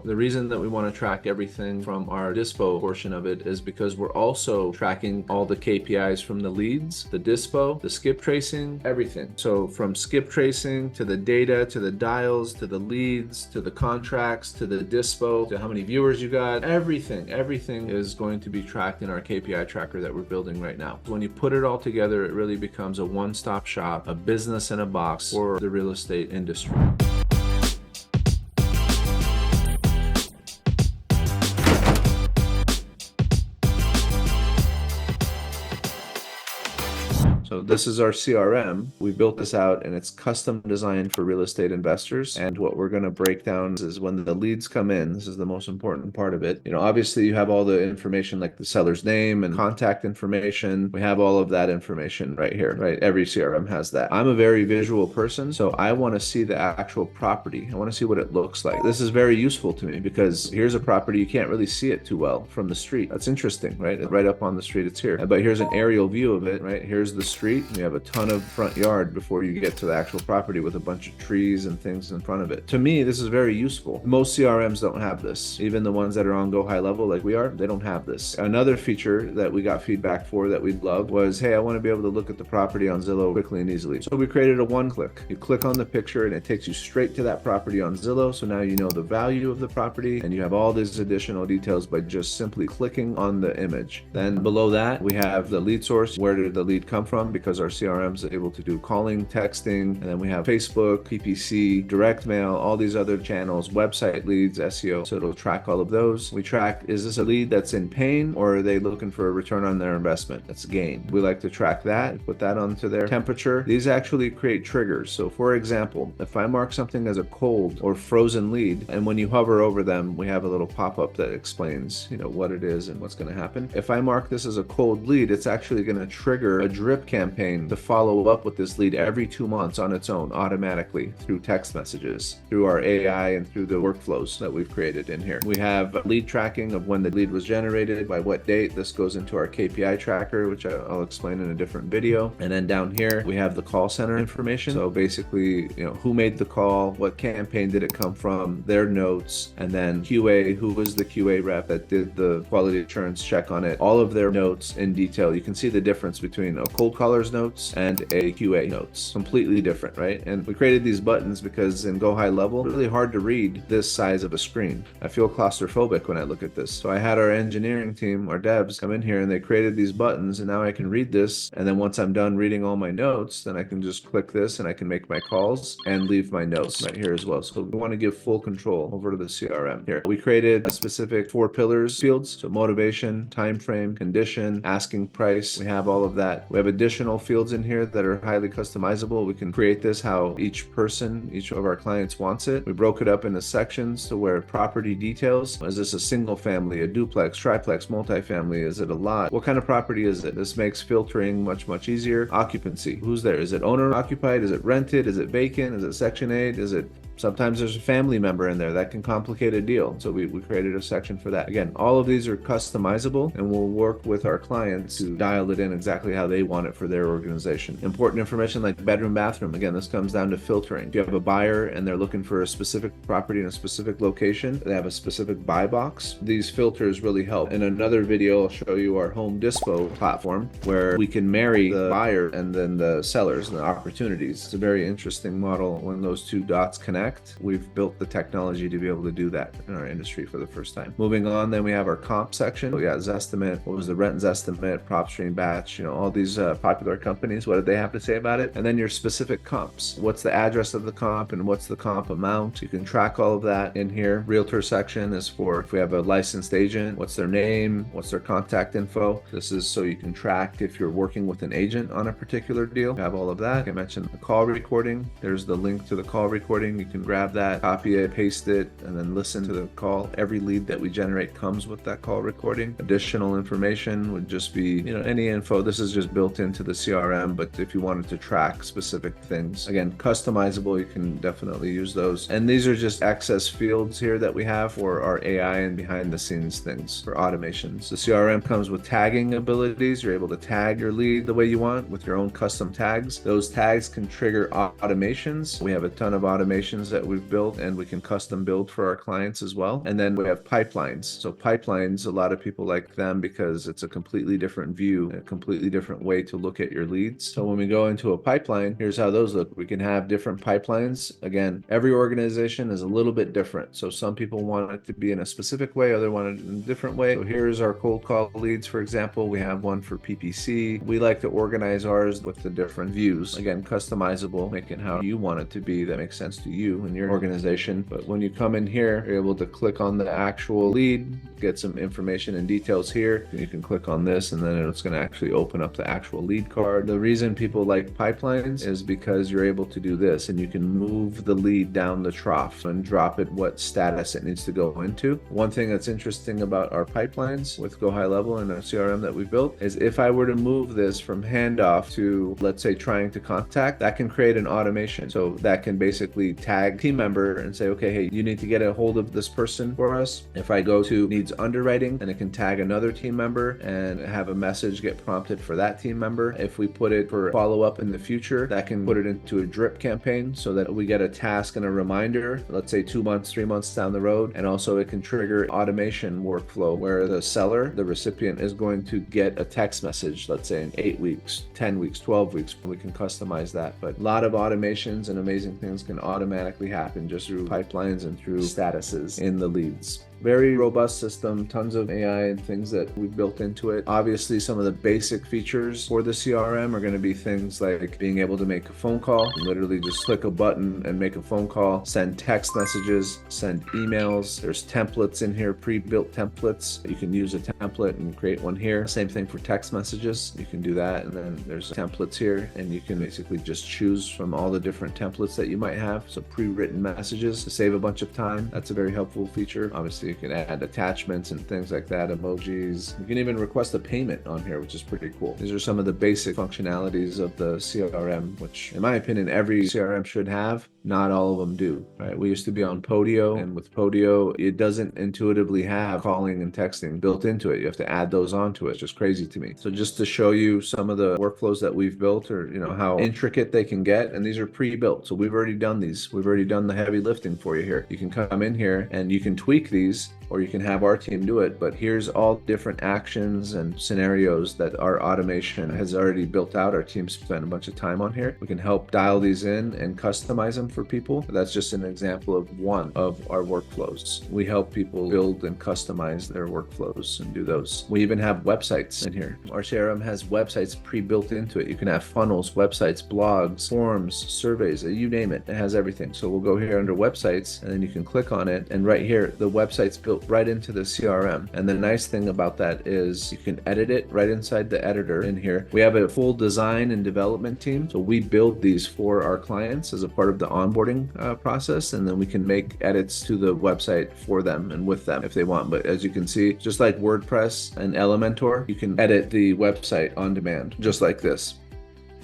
The reason that we want to track everything from our Dispo portion of it is because we're also tracking all the KPIs from the leads, the Dispo, the skip tracing, everything. So from skip tracing to the data, to the dials, to the leads, to the contracts, to the Dispo, to how many viewers you got, everything is going to be tracked in our KPI tracker that we're building right now. When you put it all together, it really becomes a one-stop shop, a business in a box for the real estate industry. So this is our CRM. We built this out and it's custom designed for real estate investors. And what we're going to break down is when the leads come in, this is the most important part of it. Obviously you have all the information like the seller's name and contact information. We have all of that information right here, right? Every CRM has that. I'm a very visual person, so I want to see the actual property. I want to see what it looks like. This is very useful to me because here's a property, you can't really see it too well from the street. That's interesting, right? Right up on the street, it's here. But here's an aerial view of it, right? Here's the street. You have a ton of front yard before you get to the actual property with a bunch of trees and things in front of it. To me, this is very useful. Most CRMs don't have this. Even the ones that are on Go High Level like we are, they don't have this. Another feature that we got feedback for that we loved was, hey, I want to be able to look at the property on Zillow quickly and easily. So we created a one-click. You click on the picture and it takes you straight to that property on Zillow. So now you know the value of the property and you have all these additional details by just simply clicking on the image. Then below that, we have the lead source. Where did the lead come from? Because our CRM is able to do calling, texting, and then we have Facebook, PPC, direct mail, all these other channels, website leads, SEO. So it'll track all of those. We track, is this a lead that's in pain or are they looking for a return on their investment? That's gain. We like to track that, put that onto their temperature. These actually create triggers. So for example, if I mark something as a cold or frozen lead, and when you hover over them, we have a little pop-up that explains, what it is and what's going to happen. If I mark this as a cold lead, it's actually going to trigger a drip campaign to follow up with this lead every 2 months on its own automatically through text messages, through our AI and through the workflows that we've created in here. We have lead tracking of when the lead was generated, by what date. This goes into our KPI tracker, which I'll explain in a different video. And then down here, we have the call center information. So basically, who made the call, what campaign did it come from, their notes, and then QA, who was the QA rep that did the quality assurance check on it, all of their notes in detail. You can see the difference between a cold caller's notes and a QA notes. Completely different, right? And we created these buttons because in Go High Level, it's really hard to read this size of a screen. I feel claustrophobic when I look at this. So I had our engineering team, our devs, come in here and they created these buttons and now I can read this. And then once I'm done reading all my notes, then I can just click this and I can make my calls and leave my notes right here as well. So we want to give full control over to the CRM here. We created a specific 4 pillars fields. So motivation, time frame, condition, asking price. We have all of that. We have additional fields in here that are highly customizable. We can create this how each of our clients wants it. We broke it up into sections to where property details. Is this a single family, a duplex, triplex, multifamily? Is it a lot? What kind of property is it? This makes filtering much easier. Occupancy. Who's there? Is it owner occupied? Is it rented? Is it vacant? Is it Section 8? Is it Sometimes there's a family member in there that can complicate a deal. So we created a section for that. Again, all of these are customizable and we'll work with our clients to dial it in exactly how they want it for their organization. Important information like bedroom, bathroom. Again, this comes down to filtering. If you have a buyer and they're looking for a specific property in a specific location, they have a specific buy box. These filters really help. In another video, I'll show you our home Dispo platform where we can marry the buyer and then the sellers and the opportunities. It's a very interesting model when those two dots connect. We've built the technology to be able to do that in our industry for the first time. Moving on, then we have our comp section. We got Zestimate, what was the rent Zestimate, PropStream, Batch, all these popular companies, what did they have to say about it? And then your specific comps. What's the address of the comp and what's the comp amount? You can track all of that in here. Realtor section is for if we have a licensed agent, what's their name, what's their contact info. This is so you can track if you're working with an agent on a particular deal. You have all of that. I mentioned the call recording. There's the link to the call recording. You can grab that, copy it, paste it, and then listen to the call. Every lead that we generate comes with that call recording. Additional information would just be, any info. This is just built into the CRM, but if you wanted to track specific things, again, customizable, you can definitely use those. And these are just access fields here that we have for our AI and behind the scenes things for automations. The CRM comes with tagging abilities. You're able to tag your lead the way you want with your own custom tags. Those tags can trigger automations. We have a ton of automations CRMs that we've built, and we can custom build for our clients as well. And then we have pipelines. So pipelines, a lot of people like them because it's a completely different view, a completely different way to look at your leads. So when we go into a pipeline, here's how those look. We can have different pipelines. Again, every organization is a little bit different. So some people want it to be in a specific way, other want it in a different way. So here's our cold call leads, for example. We have one for PPC. We like to organize ours with the different views. Again, customizable, make it how you want it to be that makes sense to you and your organization. But when you come in here, you're able to click on the actual lead, get some information and details here. You can click on this and then it's going to actually open up the actual lead card. The reason people like pipelines is because you're able to do this and you can move the lead down the trough and drop it what status it needs to go into. One thing that's interesting about our pipelines with Go High Level and our CRM that we built is if I were to move this from handoff to, let's say, trying to contact, that can create an automation. So that can basically tag team member and say, okay, hey, you need to get a hold of this person for us. If I go to needs underwriting, and it can tag another team member and have a message get prompted for that team member. If we put it for follow up in the future, that can put it into a drip campaign so that we get a task and a reminder, let's say 2 months, 3 months down the road. And also it can trigger automation workflow where the seller, the recipient, is going to get a text message, let's say in 8 weeks, 10 weeks, 12 weeks. We can customize that. But a lot of automations and amazing things can automatically happen just through pipelines and through statuses in the leads. Very robust system, tons of AI and things that we've built into it. Obviously, some of the basic features for the CRM are going to be things like being able to make a phone call, literally just click a button and make a phone call, send text messages, send emails. There's templates in here, pre-built templates. You can use a template and create one here. Same thing for text messages. You can do that. And then there's templates here, and you can basically just choose from all the different templates that you might have. So pre-written messages to save a bunch of time. That's a very helpful feature. Obviously, you can add attachments and things like that, emojis. You can even request a payment on here, which is pretty cool. These are some of the basic functionalities of the CRM, which in my opinion, every CRM should have. Not all of them do, right? We used to be on Podio, and with Podio, it doesn't intuitively have calling and texting built into it. You have to add those onto it. It's just crazy to me. So just to show you some of the workflows that we've built, or how intricate they can get, and these are pre-built. So we've already done these. We've already done the heavy lifting for you here. You can come in here and you can tweak these, or you can have our team do it. But here's all different actions and scenarios that our automation has already built out. Our team spent a bunch of time on here. We can help dial these in and customize them for people. That's just an example of one of our workflows. We help people build and customize their workflows and do those. We even have websites in here. Our CRM has websites pre-built into it. You can have funnels, websites, blogs, forms, surveys, you name it. It has everything. So we'll go here under websites, and then you can click on it. And right here, the website's built right into the CRM. And the nice thing about that is you can edit it right inside the editor in here. We have a full design and development team. So we build these for our clients as a part of the onboarding process. And then we can make edits to the website for them and with them if they want. But as you can see, just like WordPress and Elementor, you can edit the website on demand, just like this.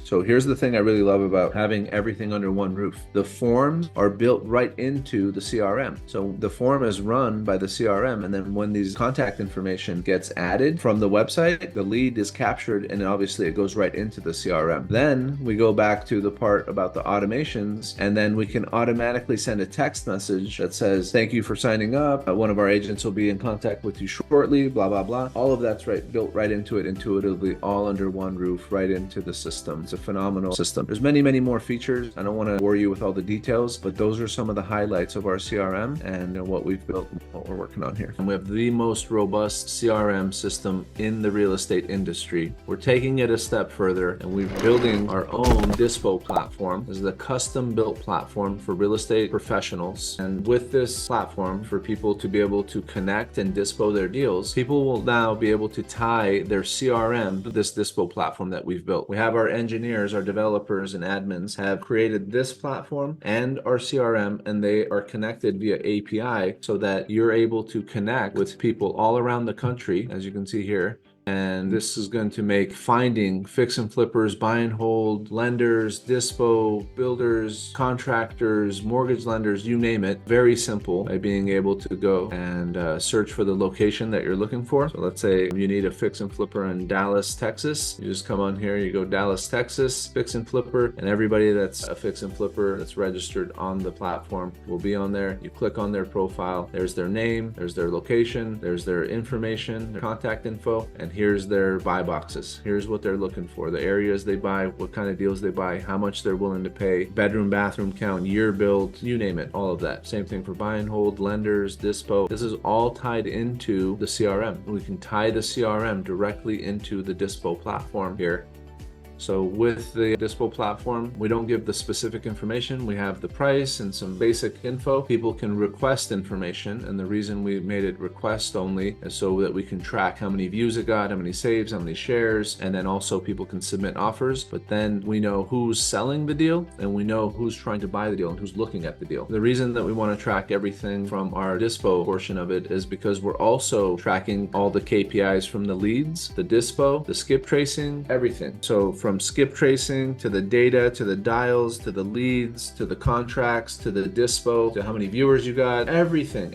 So here's the thing I really love about having everything under one roof. The forms are built right into the CRM. So the form is run by the CRM, and then when these contact information gets added from the website, the lead is captured, and obviously it goes right into the CRM. Then we go back to the part about the automations, and then we can automatically send a text message that says, thank you for signing up. One of our agents will be in contact with you shortly, blah, blah, blah. All of that's built right into it intuitively, all under one roof, right into the system. It's a phenomenal system. There's many, many more features. I don't want to bore you with all the details, but those are some of the highlights of our CRM and what we've built and what we're working on here. And we have the most robust CRM system in the real estate industry. We're taking it a step further, and we're building our own Dispo platform. This is a custom-built platform for real estate professionals. And with this platform, for people to be able to connect and dispo their deals, people will now be able to tie their CRM to this Dispo platform that we've built. We have our engineers, our developers and admins have created this platform and our CRM, and they are connected via API so that you're able to connect with people all around the country, as you can see here, And this is going to make finding fix and flippers, buy and hold, lenders, Dispo, builders, contractors, mortgage lenders, you name it, very simple by being able to go and search for the location that you're looking for. So let's say you need a fix and flipper in Dallas, Texas. You just come on here, you go Dallas, Texas, fix and flipper, and everybody that's a fix and flipper that's registered on the platform will be on there. You click on their profile, there's their name, there's their location, there's their information, their contact info, and here's their buy boxes. Here's what they're looking for, the areas they buy, what kind of deals they buy, how much they're willing to pay, bedroom, bathroom count, year built, you name it, all of that. Same thing for buy and hold, lenders, Dispo. This is all tied into the CRM. We can tie the CRM directly into the Dispo platform here. So with the Dispo platform, we don't give the specific information. We have the price and some basic info. People can request information, and the reason we made it request only is so that we can track how many views it got, how many saves, how many shares, and then also people can submit offers. But then we know who's selling the deal, and we know who's trying to buy the deal and who's looking at the deal. The reason that we want to track everything from our Dispo portion of it is because we're also tracking all the KPIs from the leads, the Dispo, the skip tracing, everything. So from skip tracing to the data, to the dials, to the leads, to the contracts, to the Dispo, to how many viewers you got, everything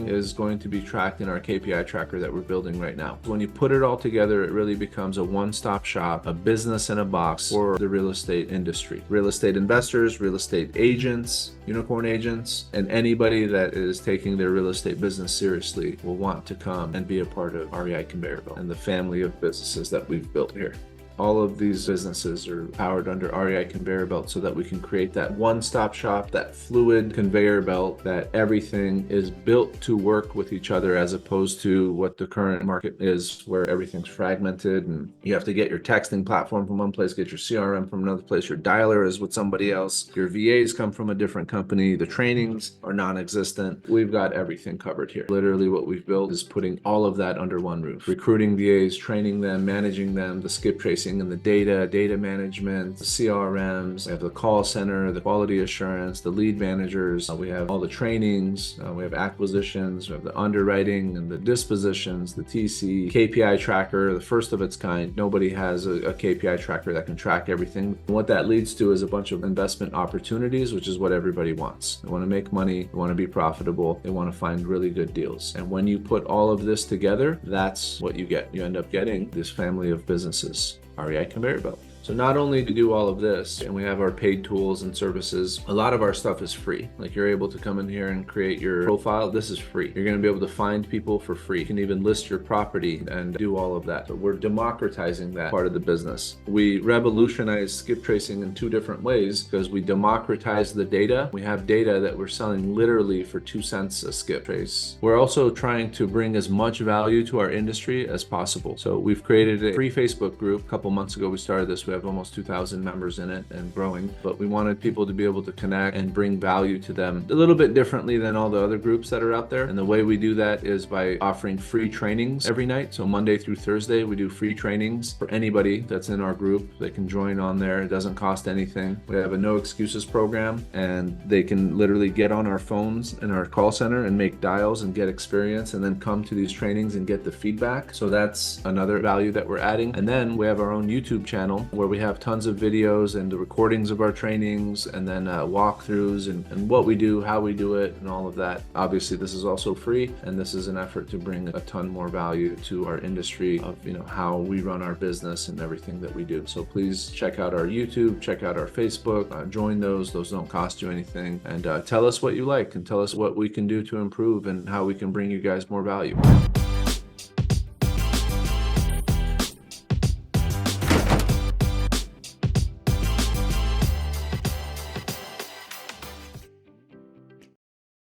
is going to be tracked in our KPI tracker that we're building right now. When you put it all together, it really becomes a one-stop shop, a business in a box for the real estate industry. Real estate investors, real estate agents, unicorn agents, and anybody that is taking their real estate business seriously will want to come and be a part of REI Conveyor Belt and the family of businesses that we've built here. All of these businesses are powered under REI Conveyor Belt so that we can create that one-stop shop, that fluid conveyor belt, that everything is built to work with each other as opposed to what the current market is, where everything's fragmented and you have to get your texting platform from one place, get your CRM from another place, your dialer is with somebody else, your VAs come from a different company, the trainings are non-existent. We've got everything covered here. Literally what we've built is putting all of that under one roof. Recruiting VAs, training them, managing them, the skip tracing, and the data management, the CRMs, we have the call center, the quality assurance, the lead managers, we have all the trainings, we have acquisitions, we have the underwriting and the dispositions, the TC, KPI tracker, the first of its kind. Nobody has a KPI tracker that can track everything. And what that leads to is a bunch of investment opportunities, which is what everybody wants. They want to make money, they want to be profitable, they want to find really good deals. And when you put all of this together, that's what you get. You end up getting this family of businesses. REI Conveyor Belt. So not only to do all of this, and we have our paid tools and services, a lot of our stuff is free. Like you're able to come in here and create your profile. This is free. You're going to be able to find people for free. You can even list your property and do all of that. So we're democratizing that part of the business. We revolutionize skip tracing in two different ways because we democratize the data. We have data that we're selling literally for 2 cents a skip trace. We're also trying to bring as much value to our industry as possible. So we've created a free Facebook group. A couple months ago we started this. We have almost 2,000 members in it and growing, but we wanted people to be able to connect and bring value to them a little bit differently than all the other groups that are out there. And the way we do that is by offering free trainings every night. So Monday through Thursday, we do free trainings for anybody that's in our group. They can join on there. It doesn't cost anything. We have a no excuses program, and they can literally get on our phones in our call center and make dials and get experience and then come to these trainings and get the feedback. So that's another value that we're adding. And then we have our own YouTube channel where we have tons of videos and the recordings of our trainings and then walkthroughs and what we do, how we do it, and all of that. Obviously, this is also free, and this is an effort to bring a ton more value to our industry of how we run our business and everything that we do. So please check out our YouTube, check out our Facebook, join those. Those don't cost you anything, and tell us what you like and tell us what we can do to improve and how we can bring you guys more value.